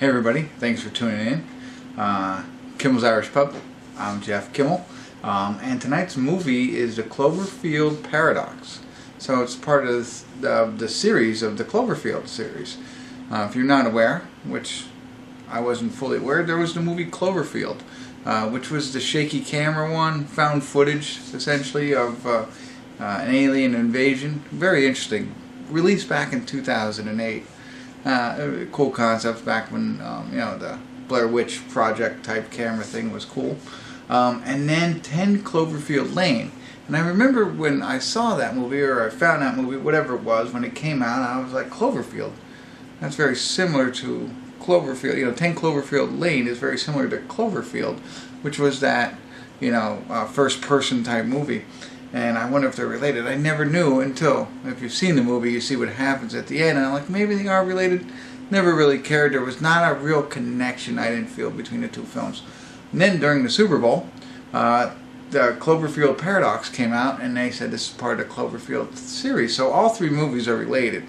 Hey everybody, thanks for tuning in. Kimmel's Irish Pub. I'm Jeff Kimmel. And tonight's movie is the Cloverfield Paradox. So it's part of the series of the Cloverfield series. If you're not aware, which I wasn't fully aware, there was the movie Cloverfield, which was the shaky camera one, found footage essentially of an alien invasion. Very interesting. Released back in 2008. Cool concepts back when the Blair Witch Project type camera thing was cool. And then 10 Cloverfield Lane. And I remember when I saw that movie, or I found that movie, whatever it was, when it came out, I was like, Cloverfield. That's very similar to Cloverfield. 10 Cloverfield Lane is very similar to Cloverfield, which was that, first person type movie. And I wonder if they're related. I never knew until, if you've seen the movie, you see what happens at the end. And I'm like, maybe they are related. Never really cared. There was not a real connection, I didn't feel, between the two films. And then during the Super Bowl, the Cloverfield Paradox came out, and they said this is part of the Cloverfield series. So all three movies are related.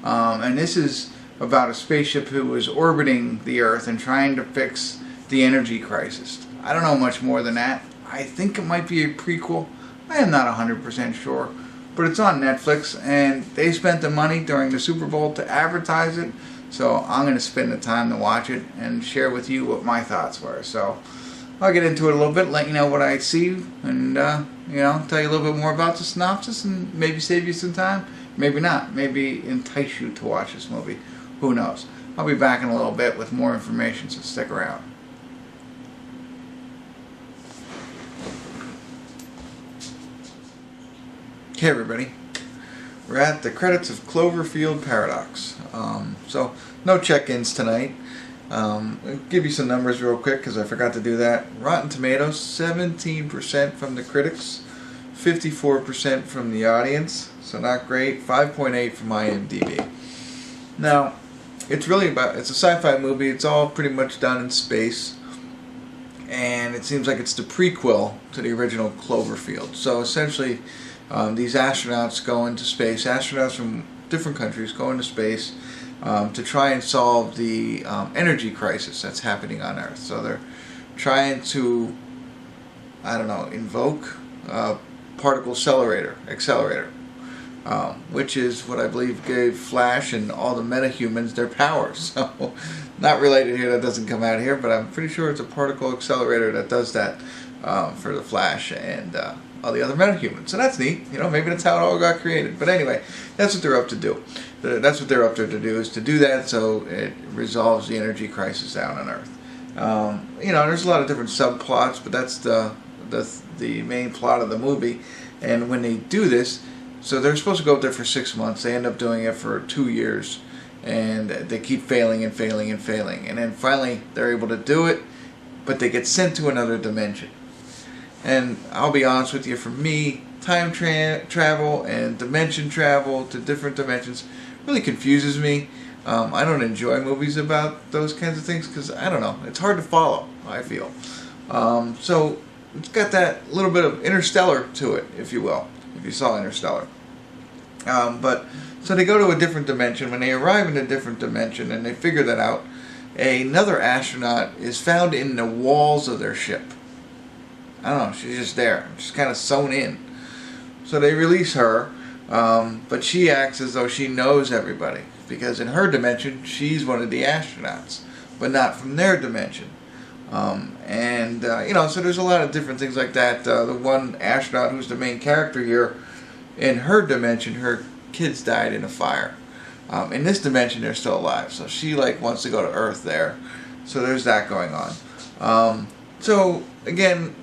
And this is about a spaceship who was orbiting the Earth and trying to fix the energy crisis. I don't know much more than that. I think it might be a prequel. I am not 100% sure, but it's on Netflix, and they spent the money during the Super Bowl to advertise it, so I'm going to spend the time to watch it and share with you what my thoughts were. So I'll get into it a little bit, let you know what I see, and tell you a little bit more about the synopsis, and maybe save you some time, maybe not, maybe entice you to watch this movie. Who knows? I'll be back in a little bit with more information, so stick around. Okay everybody, we're at the credits of Cloverfield Paradox. So no check-ins tonight. I'll give you some numbers real quick because I forgot to do that. Rotten Tomatoes, 17% from the critics, 54% from the audience, so not great. 5.8 from IMDb. Now, it's a sci-fi movie. It's all pretty much done in space, and it seems like it's the prequel to the original Cloverfield. So essentially, these astronauts go into space. Astronauts from different countries go into space to try and solve the energy crisis that's happening on Earth. So they're trying to, invoke a particle accelerator, which is what I believe gave Flash and all the metahumans their powers. So, not related here, that doesn't come out here, but I'm pretty sure it's a particle accelerator that does that for the Flash and all the other metahumans. So that's neat. Maybe that's how it all got created. But anyway, that's what they're up to do. That's what they're up there to do, is to do that so it resolves the energy crisis down on Earth. There's a lot of different subplots, but that's the main plot of the movie. And when they do this, so they're supposed to go up there for 6 months. They end up doing it for 2 years. And they keep failing and failing and failing. And then finally they're able to do it, but they get sent to another dimension. And I'll be honest with you, for me, time travel and dimension travel to different dimensions really confuses me. I don't enjoy movies about those kinds of things because, I don't know, it's hard to follow, I feel. So it's got that little bit of Interstellar to it, if you will, if you saw Interstellar. So they go to a different dimension. When they arrive in a different dimension and they figure that out, another astronaut is found in the walls of their ship. I don't know, she's just there, just kind of sewn in. So they release her, but she acts as though she knows everybody, because in her dimension, she's one of the astronauts, but not from their dimension. So there's a lot of different things like that. The one astronaut who's the main character here, in her dimension, her kids died in a fire. In this dimension, they're still alive, so she wants to go to Earth there. So there's that going on. So again,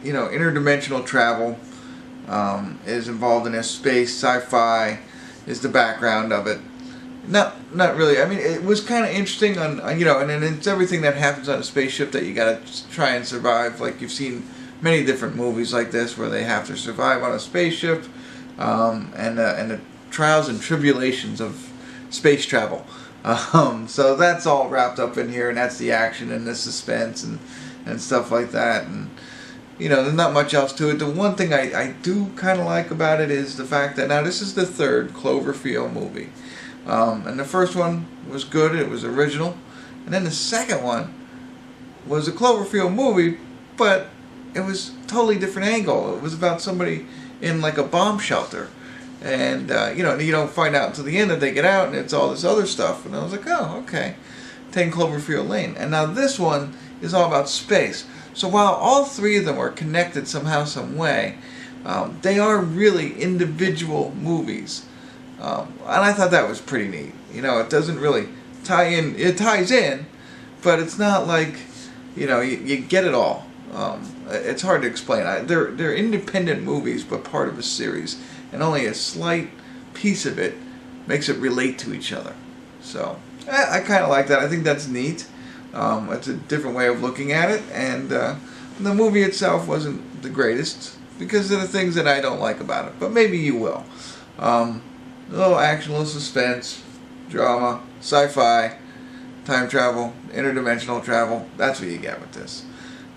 interdimensional travel is involved in this. Space, sci-fi is the background of it. Not really. I mean, it was kind of interesting and then it's everything that happens on a spaceship that you got to try and survive. Like, you've seen many different movies like this where they have to survive on a spaceship, and the trials and tribulations of space travel. So that's all wrapped up in here, and that's the action and the suspense and stuff like that. And there's not much else to it. The one thing I do kind of like about it is the fact that now this is the third Cloverfield movie. And the first one was good. It was original. And then the second one was a Cloverfield movie, but it was totally different angle. It was about somebody in like a bomb shelter. And, you don't find out until the end that they get out and it's all this other stuff. And I was like, oh, okay. 10 Cloverfield Lane. And now this one is all about space. So while all three of them are connected somehow, some way, they are really individual movies. And I thought that was pretty neat. It doesn't really tie in. It ties in, but it's not like, you get it all. It's hard to explain. They're independent movies, but part of a series. And only a slight piece of it makes it relate to each other. So I kind of like that. I think that's neat. It's a different way of looking at it. And the movie itself wasn't the greatest because of the things that I don't like about it. But maybe you will. A little action, a little suspense, drama, sci-fi, time travel, interdimensional travel. That's what you get with this.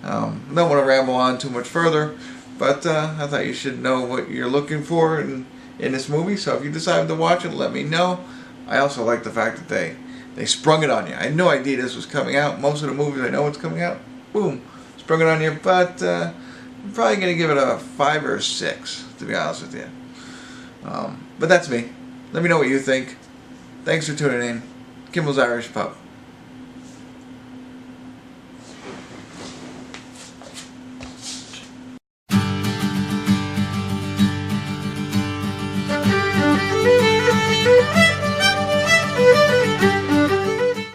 Don't want to ramble on too much further. But I thought you should know what you're looking for in this movie. So if you decide to watch it, let me know. I also like the fact that they sprung it on you. I had no idea this was coming out. Most of the movies I know what's coming out. Boom. Sprung it on you. But I'm probably going to give it a 5 or a 6, to be honest with you. But that's me. Let me know what you think. Thanks for tuning in. Kimmel's Irish Pub.